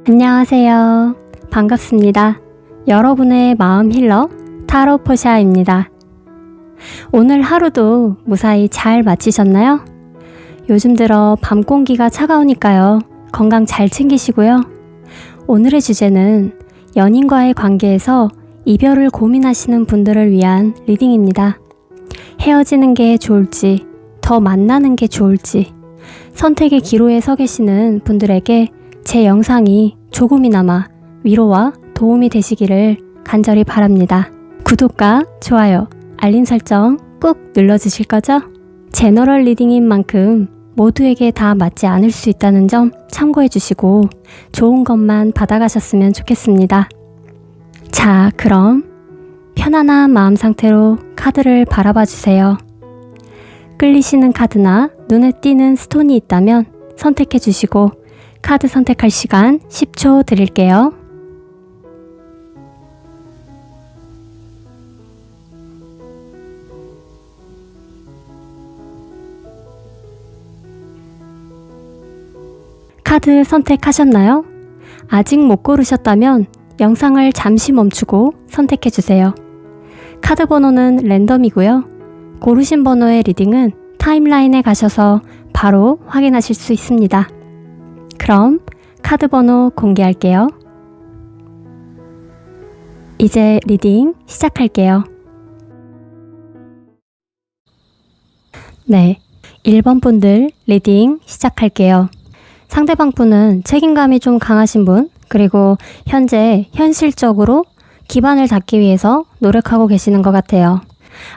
안녕하세요. 반갑습니다. 여러분의 마음 힐러 타로 포샤입니다. 오늘 하루도 무사히 잘 마치셨나요? 요즘 들어 밤 공기가 차가우니까요. 건강 잘 챙기시고요. 오늘의 주제는 연인과의 관계에서 이별을 고민하시는 분들을 위한 리딩입니다. 헤어지는 게 좋을지, 더 만나는 게 좋을지, 선택의 기로에 서 계시는 분들에게 제 영상이 조금이나마 위로와 도움이 되시기를 간절히 바랍니다. 구독과 좋아요, 알림 설정 꾹 눌러주실 거죠? 제너럴 리딩인 만큼 모두에게 다 맞지 않을 수 있다는 점 참고해 주시고 좋은 것만 받아가셨으면 좋겠습니다. 자, 그럼 편안한 마음 상태로 카드를 바라봐 주세요. 끌리시는 카드나 눈에 띄는 스톤이 있다면 선택해 주시고 카드 선택할 시간 10초 드릴게요. 카드 선택하셨나요? 아직 못 고르셨다면 영상을 잠시 멈추고 선택해 주세요. 카드 번호는 랜덤이고요. 고르신 번호의 리딩은 타임라인에 가셔서 바로 확인하실 수 있습니다. 그럼 카드 번호 공개할게요. 이제 리딩 시작할게요. 네, 1번 분들 리딩 시작할게요. 상대방 분은 책임감이 좀 강하신 분, 그리고 현재 현실적으로 기반을 닦기 위해서 노력하고 계시는 것 같아요.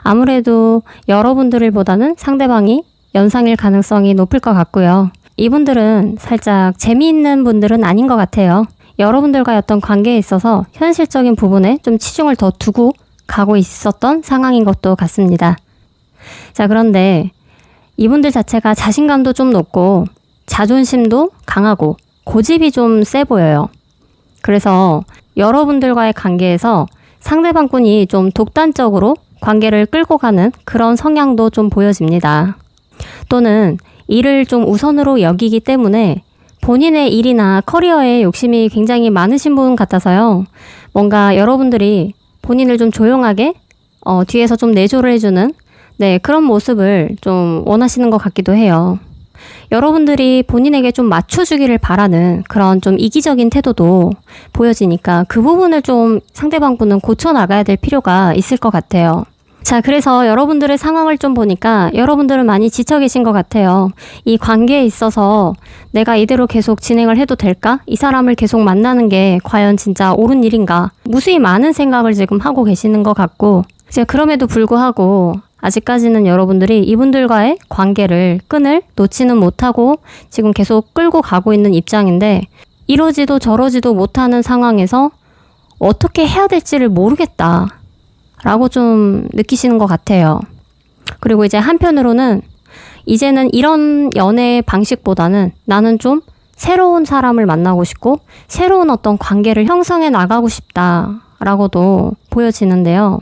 아무래도 여러분들을 보다는 상대방이 연상일 가능성이 높을 것 같고요. 이분들은 살짝 재미있는 분들은 아닌 것 같아요. 여러분들과의 어떤 관계에 있어서 현실적인 부분에 좀 치중을 더 두고 가고 있었던 상황인 것도 같습니다. 자, 그런데 이분들 자체가 자신감도 좀 높고 자존심도 강하고 고집이 좀 세 보여요. 그래서 여러분들과의 관계에서 상대방분이 좀 독단적으로 관계를 끌고 가는 그런 성향도 좀 보여집니다. 또는 일을 좀 우선으로 여기기 때문에 본인의 일이나 커리어에 욕심이 굉장히 많으신 분 같아서요. 뭔가 여러분들이 본인을 좀 조용하게 뒤에서 좀 내조를 해주는 그런 모습을 좀 원하시는 것 같기도 해요. 여러분들이 본인에게 좀 맞춰주기를 바라는 그런 좀 이기적인 태도도 보여지니까 그 부분을 좀 상대방 분은 고쳐나가야 될 필요가 있을 것 같아요. 자, 그래서 여러분들의 상황을 좀 보니까 여러분들은 많이 지쳐 계신 것 같아요. 이 관계에 있어서 내가 이대로 계속 진행을 해도 될까? 이 사람을 계속 만나는 게 과연 진짜 옳은 일인가? 무수히 많은 생각을 지금 하고 계시는 것 같고, 이제 그럼에도 불구하고 아직까지는 여러분들이 이분들과의 끈을 놓지는 못하고 지금 계속 끌고 가고 있는 입장인데, 이러지도 저러지도 못하는 상황에서 어떻게 해야 될지를 모르겠다 라고 좀 느끼시는 것 같아요. 그리고 이제 한편으로는 이제는 이런 연애 방식보다는 나는 좀 새로운 사람을 만나고 싶고 새로운 어떤 관계를 형성해 나가고 싶다라고도 보여지는데요.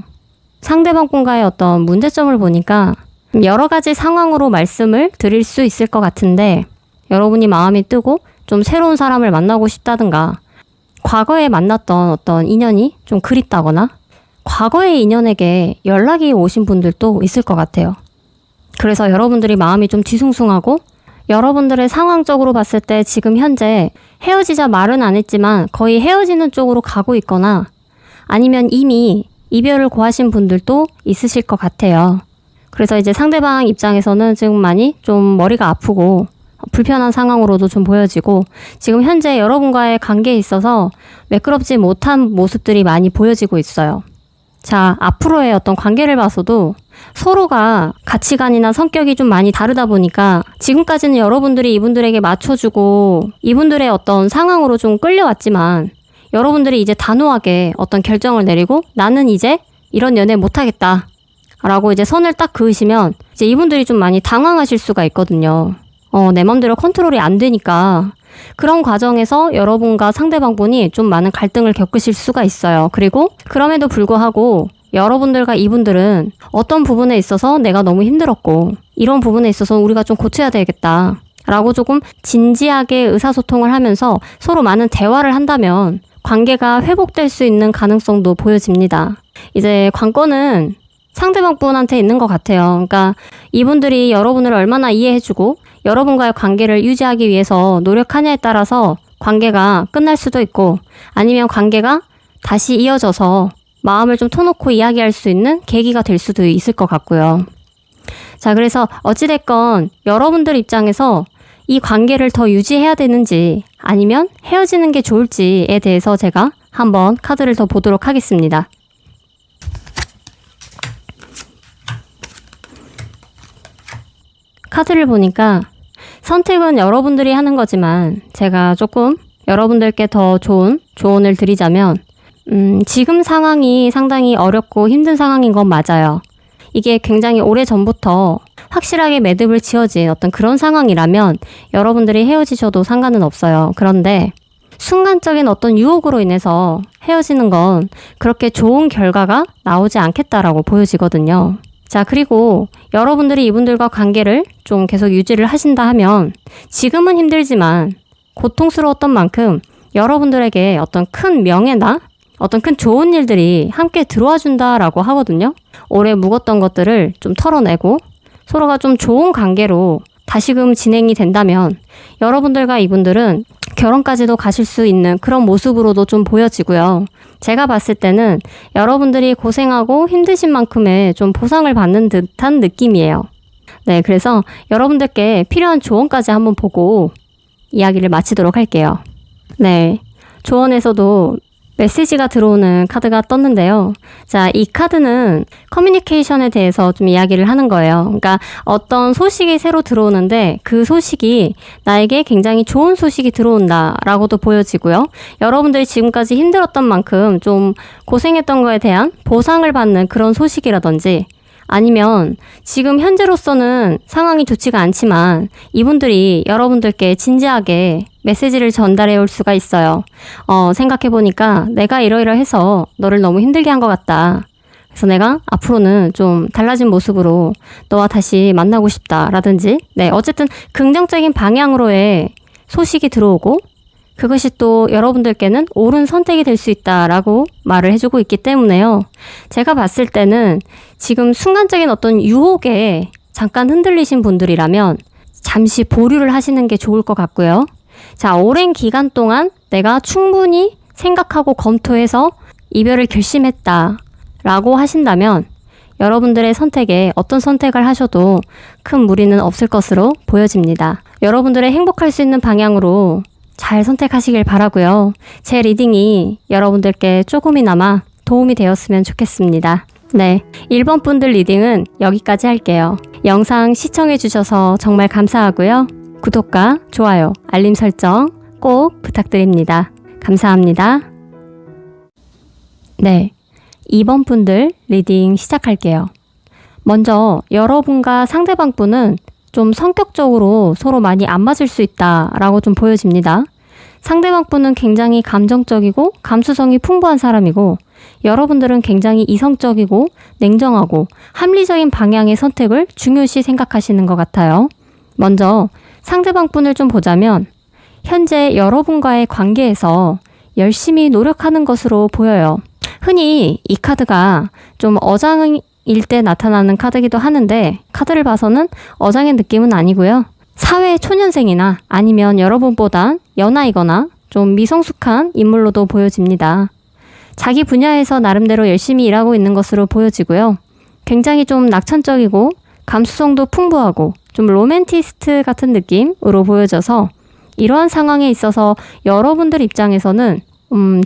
상대방 분과의 어떤 문제점을 보니까 여러 가지 상황으로 말씀을 드릴 수 있을 것 같은데, 여러분이 마음이 뜨고 좀 새로운 사람을 만나고 싶다든가, 과거에 만났던 어떤 인연이 좀 그립다거나, 과거의 인연에게 연락이 오신 분들도 있을 것 같아요. 그래서 여러분들이 마음이 좀 뒤숭숭하고, 여러분들의 상황적으로 봤을 때 지금 현재 헤어지자 말은 안 했지만 거의 헤어지는 쪽으로 가고 있거나, 아니면 이미 이별을 고하신 분들도 있으실 것 같아요. 그래서 이제 상대방 입장에서는 지금 많이 좀 머리가 아프고 불편한 상황으로도 좀 보여지고, 지금 현재 여러분과의 관계에 있어서 매끄럽지 못한 모습들이 많이 보여지고 있어요. 자, 앞으로의 어떤 관계를 봐서도 서로가 가치관이나 성격이 좀 많이 다르다 보니까 지금까지는 여러분들이 이분들에게 맞춰주고 이분들의 어떤 상황으로 좀 끌려왔지만, 여러분들이 이제 단호하게 어떤 결정을 내리고 나는 이제 이런 연애 못하겠다 라고 이제 선을 딱 그으시면 이제 이분들이 좀 많이 당황하실 수가 있거든요. 내 맘대로 컨트롤이 안 되니까. 그런 과정에서 여러분과 상대방분이 좀 많은 갈등을 겪으실 수가 있어요. 그리고 그럼에도 불구하고 여러분들과 이분들은 어떤 부분에 있어서 내가 너무 힘들었고 이런 부분에 있어서 우리가 좀 고쳐야 되겠다. 라고 조금 진지하게 의사소통을 하면서 서로 많은 대화를 한다면 관계가 회복될 수 있는 가능성도 보여집니다. 이제 관건은 상대방 분한테 있는 것 같아요. 그러니까 이분들이 여러분을 얼마나 이해해주고 여러분과의 관계를 유지하기 위해서 노력하냐에 따라서 관계가 끝날 수도 있고 아니면 관계가 다시 이어져서 마음을 좀 터놓고 이야기할 수 있는 계기가 될 수도 있을 것 같고요. 자, 그래서 어찌됐건 여러분들 입장에서 이 관계를 더 유지해야 되는지 아니면 헤어지는 게 좋을지에 대해서 제가 한번 카드를 더 보도록 하겠습니다. 카드를 보니까 선택은 여러분들이 하는 거지만 제가 조금 여러분들께 더 좋은 조언을 드리자면 지금 상황이 상당히 어렵고 힘든 상황인 건 맞아요. 이게 굉장히 오래전부터 확실하게 매듭을 지어진 어떤 그런 상황이라면 여러분들이 헤어지셔도 상관은 없어요. 그런데 순간적인 어떤 유혹으로 인해서 헤어지는 건 그렇게 좋은 결과가 나오지 않겠다라고 보여지거든요. 자, 그리고 여러분들이 이분들과 관계를 좀 계속 유지를 하신다 하면 지금은 힘들지만 고통스러웠던 만큼 여러분들에게 어떤 큰 명예나 어떤 큰 좋은 일들이 함께 들어와 준다라고 하거든요. 오래 묵었던 것들을 좀 털어내고 서로가 좀 좋은 관계로 다시금 진행이 된다면 여러분들과 이분들은 결혼까지도 가실 수 있는 그런 모습으로도 좀 보여지고요. 제가 봤을 때는 여러분들이 고생하고 힘드신 만큼의 좀 보상을 받는 듯한 느낌이에요. 네, 그래서 여러분들께 필요한 조언까지 한번 보고 이야기를 마치도록 할게요. 네, 조언에서도 메시지가 들어오는 카드가 떴는데요. 자, 이 카드는 커뮤니케이션에 대해서 좀 이야기를 하는 거예요. 그러니까 어떤 소식이 새로 들어오는데 그 소식이 나에게 굉장히 좋은 소식이 들어온다라고도 보여지고요. 여러분들이 지금까지 힘들었던 만큼 좀 고생했던 거에 대한 보상을 받는 그런 소식이라든지 아니면 지금 현재로서는 상황이 좋지가 않지만 이분들이 여러분들께 진지하게 메시지를 전달해 올 수가 있어요. 생각해보니까 내가 이러이러해서 너를 너무 힘들게 한 것 같다. 그래서 내가 앞으로는 좀 달라진 모습으로 너와 다시 만나고 싶다라든지 네, 어쨌든 긍정적인 방향으로의 소식이 들어오고 그것이 또 여러분들께는 옳은 선택이 될 수 있다라고 말을 해주고 있기 때문에요. 제가 봤을 때는 지금 순간적인 어떤 유혹에 잠깐 흔들리신 분들이라면 잠시 보류를 하시는 게 좋을 것 같고요. 자, 오랜 기간 동안 내가 충분히 생각하고 검토해서 이별을 결심했다라고 하신다면 여러분들의 선택에 어떤 선택을 하셔도 큰 무리는 없을 것으로 보여집니다. 여러분들의 행복할 수 있는 방향으로 잘 선택하시길 바라고요. 제 리딩이 여러분들께 조금이나마 도움이 되었으면 좋겠습니다. 네, 1번 분들 리딩은 여기까지 할게요. 영상 시청해주셔서 정말 감사하고요. 구독과 좋아요, 알림 설정 꼭 부탁드립니다. 감사합니다. 네, 2번 분들 리딩 시작할게요. 먼저 여러분과 상대방 분은 좀 성격적으로 서로 많이 안 맞을 수 있다라고 좀 보여집니다. 상대방 분은 굉장히 감정적이고 감수성이 풍부한 사람이고 여러분들은 굉장히 이성적이고 냉정하고 합리적인 방향의 선택을 중요시 생각하시는 것 같아요. 먼저 상대방 분을 좀 보자면 현재 여러분과의 관계에서 열심히 노력하는 것으로 보여요. 흔히 이 카드가 좀 어장일 때 나타나는 카드기도 하는데 카드를 봐서는 어장의 느낌은 아니고요. 사회 초년생이나 아니면 여러분보다 연하이거나 좀 미성숙한 인물로도 보여집니다. 자기 분야에서 나름대로 열심히 일하고 있는 것으로 보여지고요. 굉장히 좀 낙천적이고 감수성도 풍부하고 좀 로맨티스트 같은 느낌으로 보여져서 이러한 상황에 있어서 여러분들 입장에서는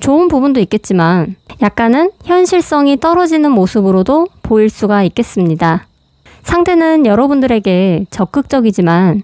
좋은 부분도 있겠지만 약간은 현실성이 떨어지는 모습으로도 보일 수가 있겠습니다. 상대는 여러분들에게 적극적이지만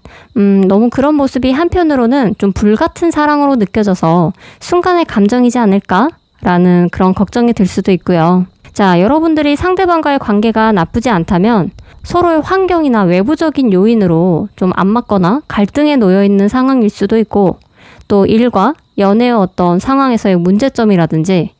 너무 그런 모습이 한편으로는 좀 불같은 사랑으로 느껴져서 순간의 감정이지 않을까라는 그런 걱정이 들 수도 있고요. 자, 여러분들이 상대방과의 관계가 나쁘지 않다면 서로의 환경이나 외부적인 요인으로 좀 안 맞거나 갈등에 놓여 있는 상황일 수도 있고 또 일과 연애의 어떤 상황에서의 문제점이라든지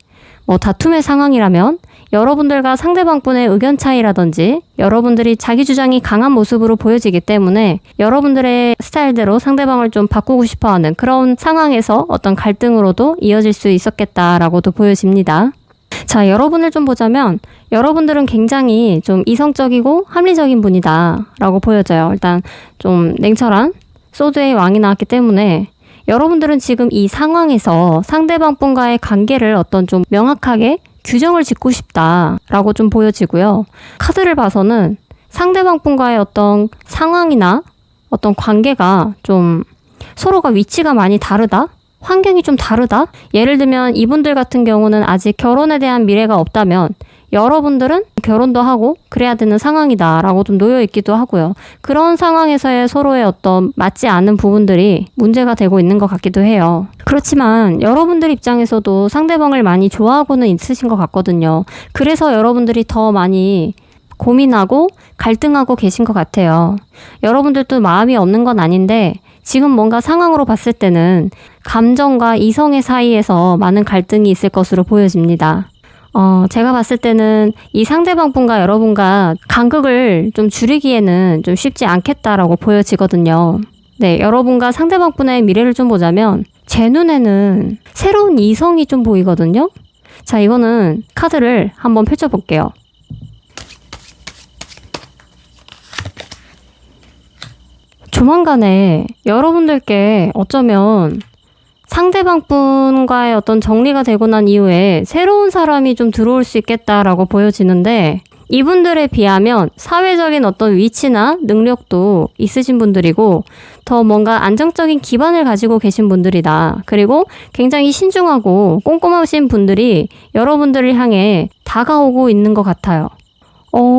다툼의 상황이라면 여러분들과 상대방분의 의견 차이라든지 여러분들이 자기 주장이 강한 모습으로 보여지기 때문에 여러분들의 스타일대로 상대방을 좀 바꾸고 싶어하는 그런 상황에서 어떤 갈등으로도 이어질 수 있었겠다라고도 보여집니다. 자, 여러분을 좀 보자면 여러분들은 굉장히 좀 이성적이고 합리적인 분이다 라고 보여져요. 일단 좀 냉철한 소드의 왕이 나왔기 때문에 여러분들은 지금 이 상황에서 상대방 분과의 관계를 어떤 좀 명확하게 규정을 짓고 싶다라고 좀 보여지고요. 카드를 봐서는 상대방 분과의 어떤 상황이나 어떤 관계가 좀 서로가 위치가 많이 다르다? 환경이 좀 다르다? 예를 들면 이분들 같은 경우는 아직 결혼에 대한 미래가 없다면 여러분들은 결혼도 하고 그래야 되는 상황이다 라고 좀 놓여 있기도 하고요. 그런 상황에서의 서로의 어떤 맞지 않는 부분들이 문제가 되고 있는 것 같기도 해요. 그렇지만 여러분들 입장에서도 상대방을 많이 좋아하고는 있으신 것 같거든요. 그래서 여러분들이 더 많이 고민하고 갈등하고 계신 것 같아요. 여러분들도 마음이 없는 건 아닌데 지금 뭔가 상황으로 봤을 때는 감정과 이성의 사이에서 많은 갈등이 있을 것으로 보여집니다. 제가 봤을 때는 이 상대방 분과 여러분과 간극을 좀 줄이기에는 좀 쉽지 않겠다라고 보여지거든요. 네, 여러분과 상대방 분의 미래를 좀 보자면 제 눈에는 새로운 이성이 좀 보이거든요. 자, 이거는 카드를 한번 펼쳐볼게요. 조만간에 여러분들께 어쩌면 상대방 분과의 어떤 정리가 되고 난 이후에 새로운 사람이 좀 들어올 수 있겠다라고 보여지는데 이분들에 비하면 사회적인 어떤 위치나 능력도 있으신 분들이고 더 뭔가 안정적인 기반을 가지고 계신 분들이다. 그리고 굉장히 신중하고 꼼꼼하신 분들이 여러분들을 향해 다가오고 있는 것 같아요.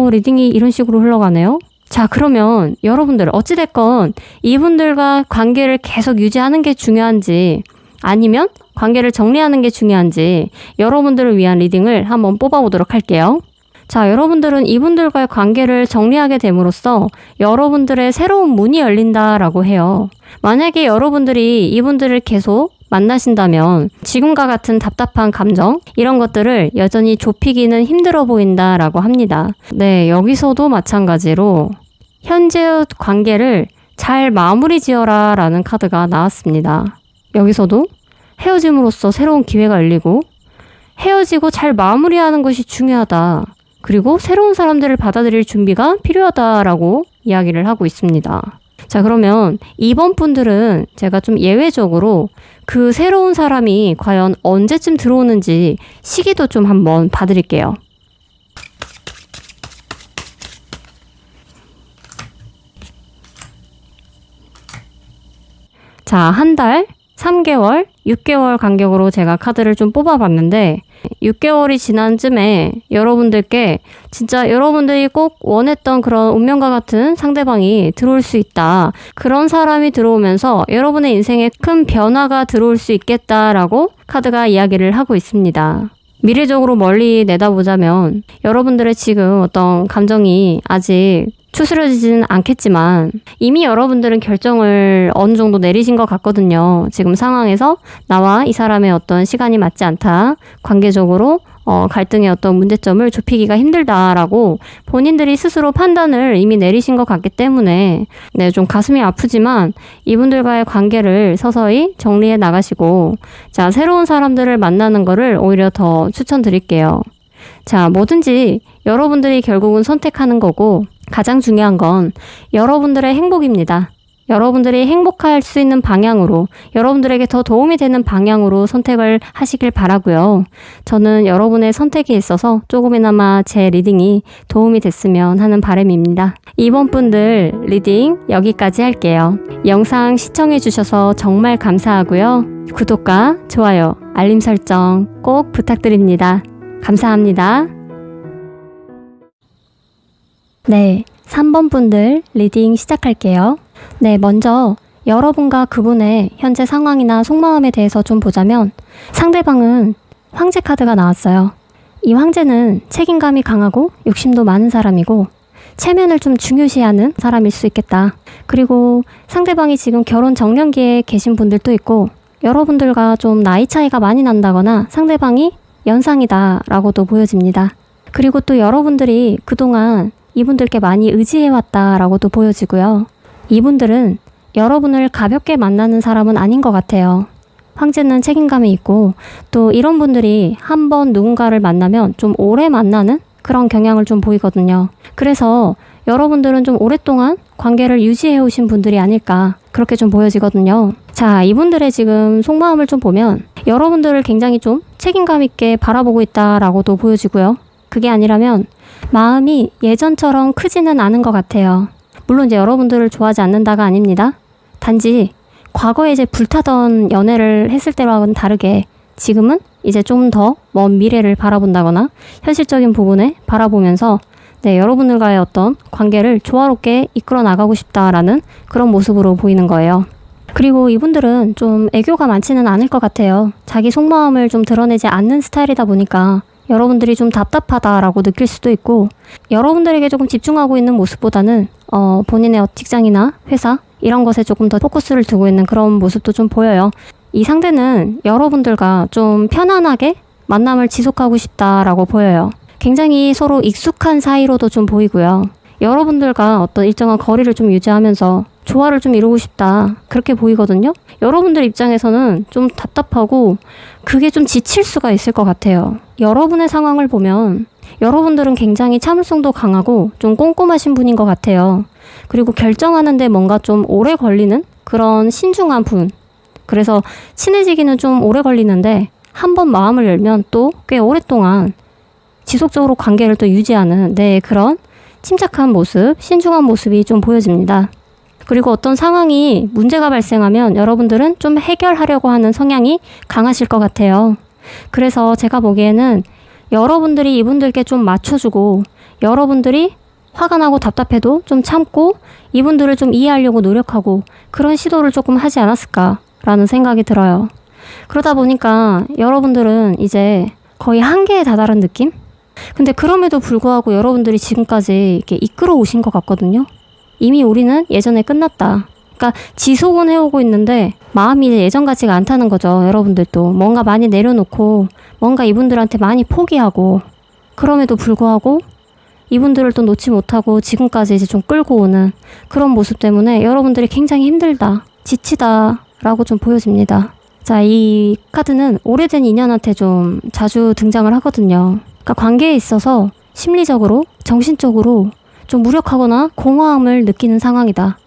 리딩이 이런 식으로 흘러가네요. 자, 그러면 여러분들 어찌됐건 이분들과 관계를 계속 유지하는 게 중요한지 아니면 관계를 정리하는 게 중요한지 여러분들을 위한 리딩을 한번 뽑아보도록 할게요. 자, 여러분들은 이분들과의 관계를 정리하게 됨으로써 여러분들의 새로운 문이 열린다라고 해요. 만약에 여러분들이 이분들을 계속 만나신다면 지금과 같은 답답한 감정 이런 것들을 여전히 좁히기는 힘들어 보인다라고 합니다. 네, 여기서도 마찬가지로 현재의 관계를 잘 마무리 지어라 라는 카드가 나왔습니다. 여기서도 헤어짐으로써 새로운 기회가 열리고 헤어지고 잘 마무리하는 것이 중요하다. 그리고 새로운 사람들을 받아들일 준비가 필요하다라고 이야기를 하고 있습니다. 자, 그러면 이번 분들은 제가 좀 예외적으로 그 새로운 사람이 과연 언제쯤 들어오는지 시기도 좀 한번 봐드릴게요. 자, 한 달, 3개월, 6개월 간격으로 제가 카드를 좀 뽑아봤는데 6개월이 지난 쯤에 여러분들께 진짜 여러분들이 꼭 원했던 그런 운명과 같은 상대방이 들어올 수 있다. 그런 사람이 들어오면서 여러분의 인생에 큰 변화가 들어올 수 있겠다라고 카드가 이야기를 하고 있습니다. 미래적으로 멀리 내다보자면 여러분들의 지금 어떤 감정이 아직 추스려지지는 않겠지만 이미 여러분들은 결정을 어느 정도 내리신 것 같거든요. 지금 상황에서 나와 이 사람의 어떤 시간이 맞지 않다. 관계적으로 갈등의 어떤 문제점을 좁히기가 힘들다라고 본인들이 스스로 판단을 이미 내리신 것 같기 때문에 네, 좀 가슴이 아프지만 이분들과의 관계를 서서히 정리해 나가시고 자, 새로운 사람들을 만나는 거를 오히려 더 추천드릴게요. 자, 뭐든지 여러분들이 결국은 선택하는 거고 가장 중요한 건 여러분들의 행복입니다. 여러분들이 행복할 수 있는 방향으로, 여러분들에게 더 도움이 되는 방향으로 선택을 하시길 바라고요. 저는 여러분의 선택에 있어서 조금이나마 제 리딩이 도움이 됐으면 하는 바람입니다. 이번 분들 리딩 여기까지 할게요. 영상 시청해주셔서 정말 감사하고요. 구독과 좋아요, 알림 설정 꼭 부탁드립니다. 감사합니다. 네, 3번 분들 리딩 시작할게요. 네, 먼저 여러분과 그분의 현재 상황이나 속마음에 대해서 좀 보자면 상대방은 황제 카드가 나왔어요. 이 황제는 책임감이 강하고 욕심도 많은 사람이고 체면을 좀 중요시하는 사람일 수 있겠다. 그리고 상대방이 지금 결혼 정년기에 계신 분들도 있고 여러분들과 좀 나이 차이가 많이 난다거나 상대방이 연상이다 라고도 보여집니다. 그리고 또 여러분들이 그동안 이분들께 많이 의지해왔다 라고도 보여지고요. 이분들은 여러분을 가볍게 만나는 사람은 아닌 것 같아요. 황제는 책임감이 있고 또 이런 분들이 한번 누군가를 만나면 좀 오래 만나는 그런 경향을 좀 보이거든요. 그래서 여러분들은 좀 오랫동안 관계를 유지해 오신 분들이 아닐까 그렇게 좀 보여지거든요. 자, 이분들의 지금 속마음을 좀 보면 여러분들을 굉장히 좀 책임감 있게 바라보고 있다라고도 보여지고요. 그게 아니라면 마음이 예전처럼 크지는 않은 것 같아요. 물론 이제 여러분들을 좋아하지 않는다가 아닙니다. 단지 과거에 이제 불타던 연애를 했을 때와는 다르게 지금은 이제 좀 더 먼 미래를 바라본다거나 현실적인 부분에 바라보면서 여러분들과의 어떤 관계를 조화롭게 이끌어 나가고 싶다라는 그런 모습으로 보이는 거예요. 그리고 이분들은 좀 애교가 많지는 않을 것 같아요. 자기 속마음을 좀 드러내지 않는 스타일이다 보니까 여러분들이 좀 답답하다라고 느낄 수도 있고 여러분들에게 조금 집중하고 있는 모습보다는 본인의 직장이나 회사 이런 것에 조금 더 포커스를 두고 있는 그런 모습도 좀 보여요. 이 상대는 여러분들과 좀 편안하게 만남을 지속하고 싶다라고 보여요. 굉장히 서로 익숙한 사이로도 좀 보이고요. 여러분들과 어떤 일정한 거리를 좀 유지하면서 조화를 좀 이루고 싶다 그렇게 보이거든요. 여러분들 입장에서는 좀 답답하고 그게 좀 지칠 수가 있을 것 같아요. 여러분의 상황을 보면 여러분들은 굉장히 참을성도 강하고 좀 꼼꼼하신 분인 것 같아요. 그리고 결정하는데 뭔가 좀 오래 걸리는 그런 신중한 분. 그래서 친해지기는 좀 오래 걸리는데 한번 마음을 열면 또 꽤 오랫동안 지속적으로 관계를 또 유지하는 그런 침착한 모습, 신중한 모습이 좀 보여집니다. 그리고 어떤 상황이 문제가 발생하면 여러분들은 좀 해결하려고 하는 성향이 강하실 것 같아요. 그래서 제가 보기에는 여러분들이 이분들께 좀 맞춰주고 여러분들이 화가 나고 답답해도 좀 참고 이분들을 좀 이해하려고 노력하고 그런 시도를 조금 하지 않았을까라는 생각이 들어요. 그러다 보니까 여러분들은 이제 거의 한계에 다다른 느낌? 근데 그럼에도 불구하고 여러분들이 지금까지 이렇게 이끌어 오신 것 같거든요. 이미 우리는 예전에 끝났다. 그러니까 지속은 해오고 있는데 마음이 이제 예전 같지가 않다는 거죠. 여러분들도 뭔가 많이 내려놓고 뭔가 이분들한테 많이 포기하고 그럼에도 불구하고 이분들을 또 놓지 못하고 지금까지 이제 좀 끌고 오는 그런 모습 때문에 여러분들이 굉장히 힘들다, 지치다 라고 좀 보여집니다. 자, 이 카드는 오래된 인연한테 좀 자주 등장을 하거든요. 그러니까 관계에 있어서 심리적으로, 정신적으로 좀 무력하거나 공허함을 느끼는 상황이다.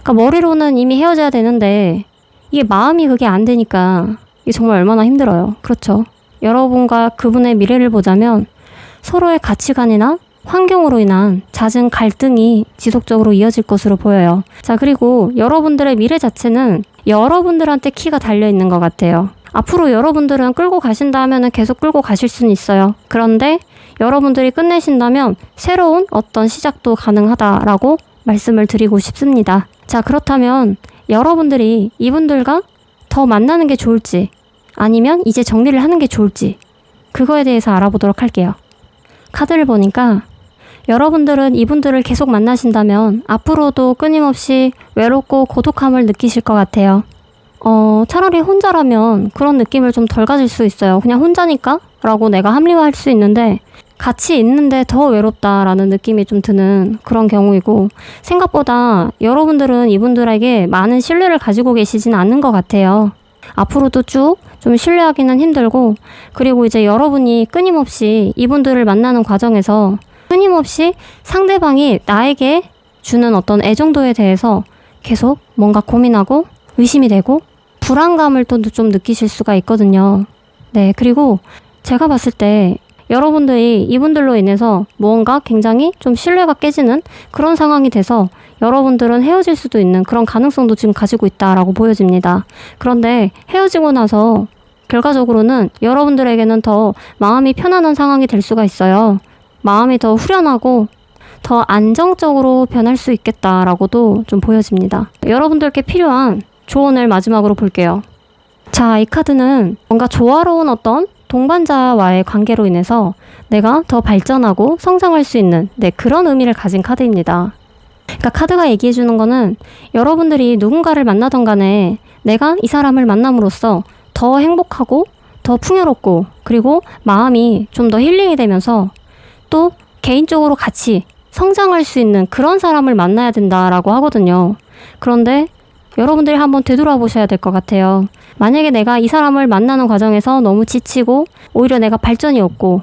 그러니까 머리로는 이미 헤어져야 되는데 이게 마음이 그게 안 되니까 이게 정말 얼마나 힘들어요. 그렇죠. 여러분과 그분의 미래를 보자면 서로의 가치관이나 환경으로 인한 잦은 갈등이 지속적으로 이어질 것으로 보여요. 자, 그리고 여러분들의 미래 자체는 여러분들한테 키가 달려 있는 것 같아요. 앞으로 여러분들은 끌고 가신다 하면 계속 끌고 가실 수는 있어요. 그런데 여러분들이 끝내신다면 새로운 어떤 시작도 가능하다라고 말씀을 드리고 싶습니다. 자, 그렇다면 여러분들이 이분들과 더 만나는 게 좋을지 아니면 이제 정리를 하는 게 좋을지 그거에 대해서 알아보도록 할게요. 카드를 보니까 여러분들은 이분들을 계속 만나신다면 앞으로도 끊임없이 외롭고 고독함을 느끼실 것 같아요. 차라리 혼자라면 그런 느낌을 좀 덜 가질 수 있어요. 그냥 혼자니까? 라고 내가 합리화할 수 있는데 같이 있는데 더 외롭다라는 느낌이 좀 드는 그런 경우이고 생각보다 여러분들은 이분들에게 많은 신뢰를 가지고 계시진 않는 것 같아요. 앞으로도 쭉 좀 신뢰하기는 힘들고 그리고 이제 여러분이 끊임없이 이분들을 만나는 과정에서 끊임없이 상대방이 나에게 주는 어떤 애정도에 대해서 계속 뭔가 고민하고 의심이 되고 불안감을 또 좀 느끼실 수가 있거든요. 네, 그리고 제가 봤을 때 여러분들이 이분들로 인해서 무언가 굉장히 좀 신뢰가 깨지는 그런 상황이 돼서 여러분들은 헤어질 수도 있는 그런 가능성도 지금 가지고 있다라고 보여집니다. 그런데 헤어지고 나서 결과적으로는 여러분들에게는 더 마음이 편안한 상황이 될 수가 있어요. 마음이 더 후련하고 더 안정적으로 변할 수 있겠다라고도 좀 보여집니다. 여러분들께 필요한 조언을 마지막으로 볼게요. 자, 이 카드는 뭔가 조화로운 어떤 동반자와의 관계로 인해서 내가 더 발전하고 성장할 수 있는 그런 의미를 가진 카드입니다. 그러니까 카드가 얘기해주는 거는 여러분들이 누군가를 만나던 간에 내가 이 사람을 만남으로써 더 행복하고 더 풍요롭고 그리고 마음이 좀 더 힐링이 되면서 또 개인적으로 같이 성장할 수 있는 그런 사람을 만나야 된다라고 하거든요. 그런데 여러분들이 한번 되돌아보셔야 될 것 같아요. 만약에 내가 이 사람을 만나는 과정에서 너무 지치고 오히려 내가 발전이 없고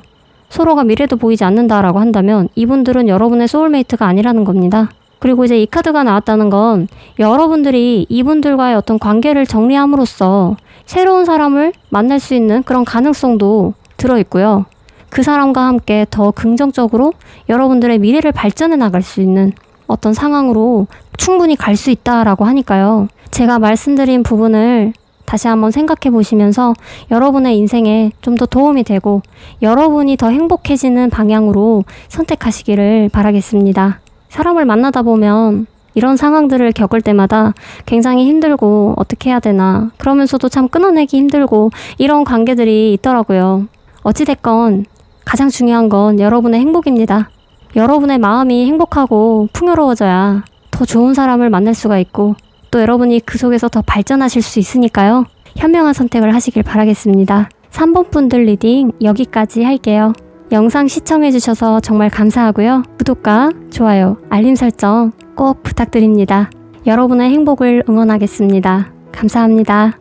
서로가 미래도 보이지 않는다라고 한다면 이분들은 여러분의 소울메이트가 아니라는 겁니다. 그리고 이제 이 카드가 나왔다는 건 여러분들이 이분들과의 어떤 관계를 정리함으로써 새로운 사람을 만날 수 있는 그런 가능성도 들어있고요. 그 사람과 함께 더 긍정적으로 여러분들의 미래를 발전해 나갈 수 있는 어떤 상황으로 충분히 갈 수 있다라고 하니까요. 제가 말씀드린 부분을 다시 한번 생각해 보시면서 여러분의 인생에 좀 더 도움이 되고 여러분이 더 행복해지는 방향으로 선택하시기를 바라겠습니다. 사람을 만나다 보면 이런 상황들을 겪을 때마다 굉장히 힘들고 어떻게 해야 되나 그러면서도 참 끊어내기 힘들고 이런 관계들이 있더라고요. 어찌됐건 가장 중요한 건 여러분의 행복입니다. 여러분의 마음이 행복하고 풍요로워져야 더 좋은 사람을 만날 수가 있고 또 여러분이 그 속에서 더 발전하실 수 있으니까요. 현명한 선택을 하시길 바라겠습니다. 3번 분들 리딩 여기까지 할게요. 영상 시청해주셔서 정말 감사하고요. 구독과 좋아요, 알림 설정 꼭 부탁드립니다. 여러분의 행복을 응원하겠습니다. 감사합니다.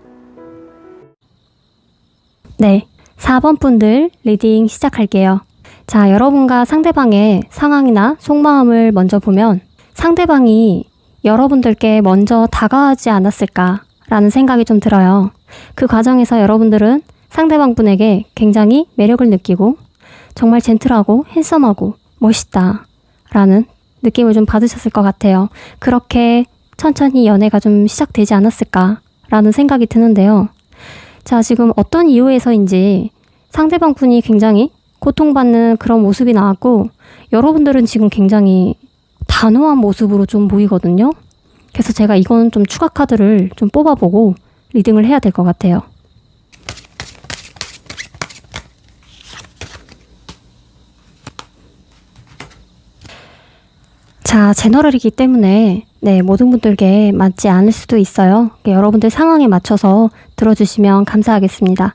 네, 4번 분들 리딩 시작할게요. 자, 여러분과 상대방의 상황이나 속마음을 먼저 보면 상대방이 여러분들께 먼저 다가가지 않았을까라는 생각이 좀 들어요. 그 과정에서 여러분들은 상대방 분에게 굉장히 매력을 느끼고 정말 젠틀하고 핸섬하고 멋있다 라는 느낌을 좀 받으셨을 것 같아요. 그렇게 천천히 연애가 좀 시작되지 않았을까 라는 생각이 드는데요. 자, 지금 어떤 이유에서인지 상대방 분이 굉장히 고통받는 그런 모습이 나왔고 여러분들은 지금 굉장히 단호한 모습으로 좀 보이거든요. 그래서 제가 이건 좀 추가 카드를 좀 뽑아보고 리딩을 해야 될 것 같아요. 자, 제너럴이기 때문에 모든 분들께 맞지 않을 수도 있어요. 여러분들 상황에 맞춰서 들어주시면 감사하겠습니다.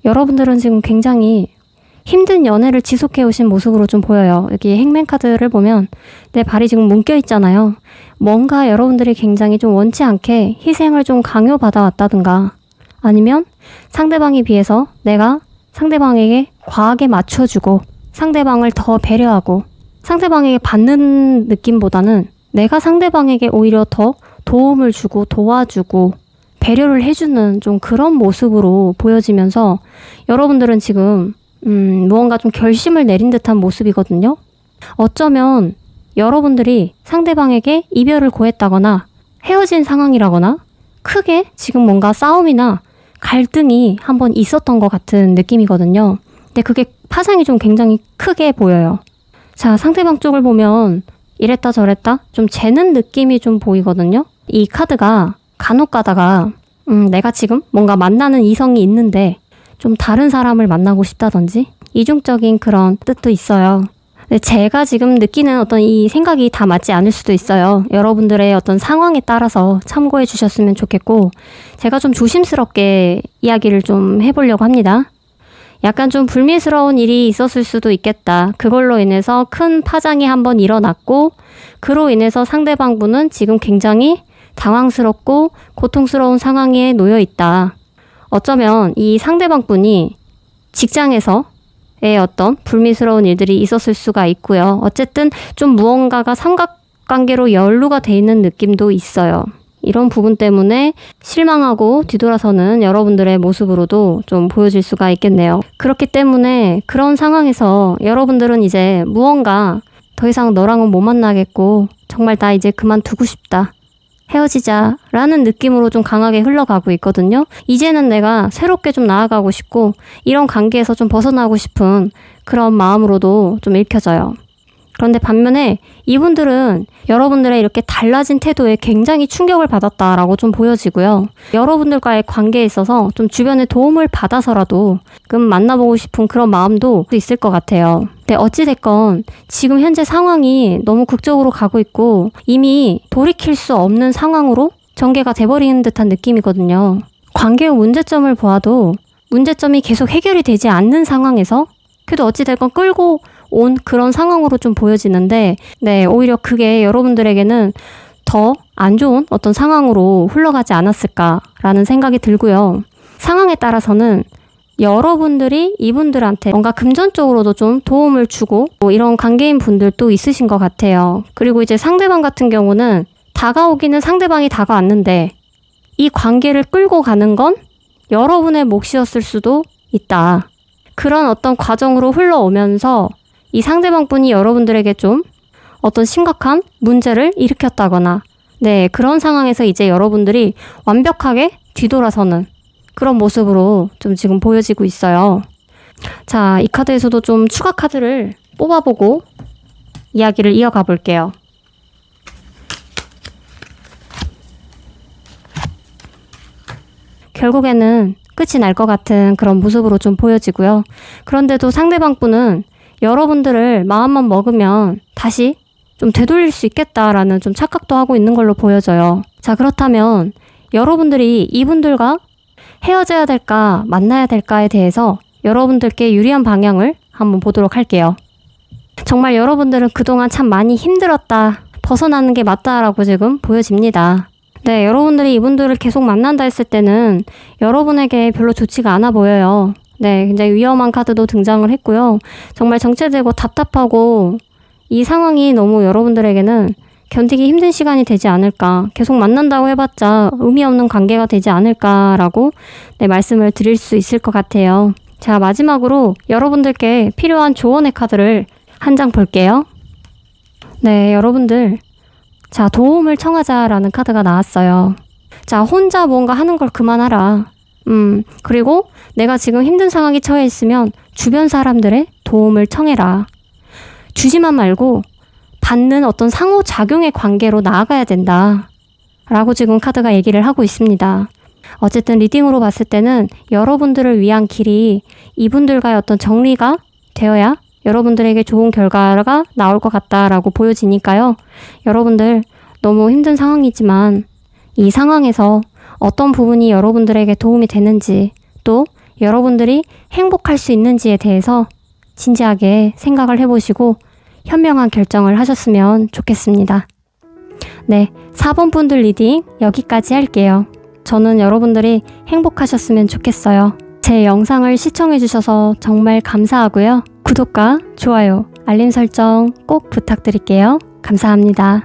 여러분들은 지금 굉장히 힘든 연애를 지속해 오신 모습으로 좀 보여요. 여기 행맨 카드를 보면 내 발이 지금 묶여 있잖아요. 뭔가 여러분들이 굉장히 좀 원치 않게 희생을 좀 강요받아 왔다든가 아니면 상대방에 비해서 내가 상대방에게 과하게 맞춰주고 상대방을 더 배려하고 상대방에게 받는 느낌보다는 내가 상대방에게 오히려 더 도움을 주고 도와주고 배려를 해주는 좀 그런 모습으로 보여지면서 여러분들은 지금 무언가 좀 결심을 내린 듯한 모습이거든요. 어쩌면 여러분들이 상대방에게 이별을 고했다거나 헤어진 상황이라거나 크게 지금 뭔가 싸움이나 갈등이 한번 있었던 것 같은 느낌이거든요. 근데 그게 파장이 좀 굉장히 크게 보여요. 자, 상대방 쪽을 보면 이랬다 저랬다 좀 재는 느낌이 좀 보이거든요. 이 카드가 간혹 가다가 내가 지금 뭔가 만나는 이성이 있는데 좀 다른 사람을 만나고 싶다든지 이중적인 그런 뜻도 있어요. 근데 제가 지금 느끼는 어떤 이 생각이 다 맞지 않을 수도 있어요. 여러분들의 어떤 상황에 따라서 참고해 주셨으면 좋겠고 제가 좀 조심스럽게 이야기를 좀 해보려고 합니다. 약간 좀 불미스러운 일이 있었을 수도 있겠다. 그걸로 인해서 큰 파장이 한번 일어났고 그로 인해서 상대방 분은 지금 굉장히 당황스럽고 고통스러운 상황에 놓여 있다. 어쩌면 이 상대방 분이 직장에서의 어떤 불미스러운 일들이 있었을 수가 있고요. 어쨌든 좀 무언가가 삼각관계로 연루가 돼 있는 느낌도 있어요. 이런 부분 때문에 실망하고 뒤돌아서는 여러분들의 모습으로도 좀 보여질 수가 있겠네요. 그렇기 때문에 그런 상황에서 여러분들은 이제 무언가 더 이상 너랑은 못 만나겠고 정말 나 이제 그만두고 싶다. 헤어지자 라는 느낌으로 좀 강하게 흘러가고 있거든요. 이제는 내가 새롭게 좀 나아가고 싶고 이런 관계에서 좀 벗어나고 싶은 그런 마음으로도 좀 읽혀져요. 그런데 반면에 이분들은 여러분들의 이렇게 달라진 태도에 굉장히 충격을 받았다라고 좀 보여지고요. 여러분들과의 관계에 있어서 좀 주변의 도움을 받아서라도 만나보고 싶은 그런 마음도 있을 것 같아요. 근데 어찌됐건 지금 현재 상황이 너무 극적으로 가고 있고 이미 돌이킬 수 없는 상황으로 전개가 돼버리는 듯한 느낌이거든요. 관계의 문제점을 보아도 문제점이 계속 해결이 되지 않는 상황에서 그래도 어찌됐건 끌고 온 그런 상황으로 좀 보여지는데, 네, 오히려 그게 여러분들에게는 더 안 좋은 어떤 상황으로 흘러가지 않았을까라는 생각이 들고요. 상황에 따라서는 여러분들이 이분들한테 뭔가 금전적으로도 좀 도움을 주고 뭐 이런 관계인 분들도 있으신 것 같아요. 그리고 이제 상대방 같은 경우는 다가오기는 상대방이 다가왔는데 이 관계를 끌고 가는 건 여러분의 몫이었을 수도 있다. 그런 어떤 과정으로 흘러오면서 이 상대방 분이 여러분들에게 좀 어떤 심각한 문제를 일으켰다거나, 네, 그런 상황에서 이제 여러분들이 완벽하게 뒤돌아서는 그런 모습으로 좀 지금 보여지고 있어요. 자, 이 카드에서도 좀 추가 카드를 뽑아보고 이야기를 이어가 볼게요. 결국에는 끝이 날 것 같은 그런 모습으로 좀 보여지고요. 그런데도 상대방 분은 여러분들을 마음만 먹으면 다시 좀 되돌릴 수 있겠다라는 좀 착각도 하고 있는 걸로 보여져요. 자, 그렇다면 여러분들이 이분들과 헤어져야 될까 만나야 될까에 대해서 여러분들께 유리한 방향을 한번 보도록 할게요. 정말 여러분들은 그동안 참 많이 힘들었다, 벗어나는 게 맞다라고 지금 보여집니다. 네, 여러분들이 이분들을 계속 만난다 했을 때는 여러분에게 별로 좋지가 않아 보여요. 네, 굉장히 위험한 카드도 등장을 했고요. 정말 정체되고 답답하고 이 상황이 너무 여러분들에게는 견디기 힘든 시간이 되지 않을까, 계속 만난다고 해봤자 의미 없는 관계가 되지 않을까라고 네, 말씀을 드릴 수 있을 것 같아요. 자, 마지막으로 여러분들께 필요한 조언의 카드를 한 장 볼게요. 네, 여러분들, 자, 도움을 청하자라는 카드가 나왔어요. 자, 혼자 뭔가 하는 걸 그만하라. 그리고 내가 지금 힘든 상황에 처해 있으면 주변 사람들의 도움을 청해라. 주지만 말고 받는 어떤 상호작용의 관계로 나아가야 된다 라고 지금 카드가 얘기를 하고 있습니다. 어쨌든 리딩으로 봤을 때는 여러분들을 위한 길이 이분들과의 어떤 정리가 되어야 여러분들에게 좋은 결과가 나올 것 같다라고 보여지니까요. 여러분들 너무 힘든 상황이지만 이 상황에서 어떤 부분이 여러분들에게 도움이 되는지, 또 여러분들이 행복할 수 있는지에 대해서 진지하게 생각을 해보시고 현명한 결정을 하셨으면 좋겠습니다. 네, 4번 분들 리딩 여기까지 할게요. 저는 여러분들이 행복하셨으면 좋겠어요. 제 영상을 시청해주셔서 정말 감사하고요. 구독과 좋아요, 알림 설정 꼭 부탁드릴게요. 감사합니다.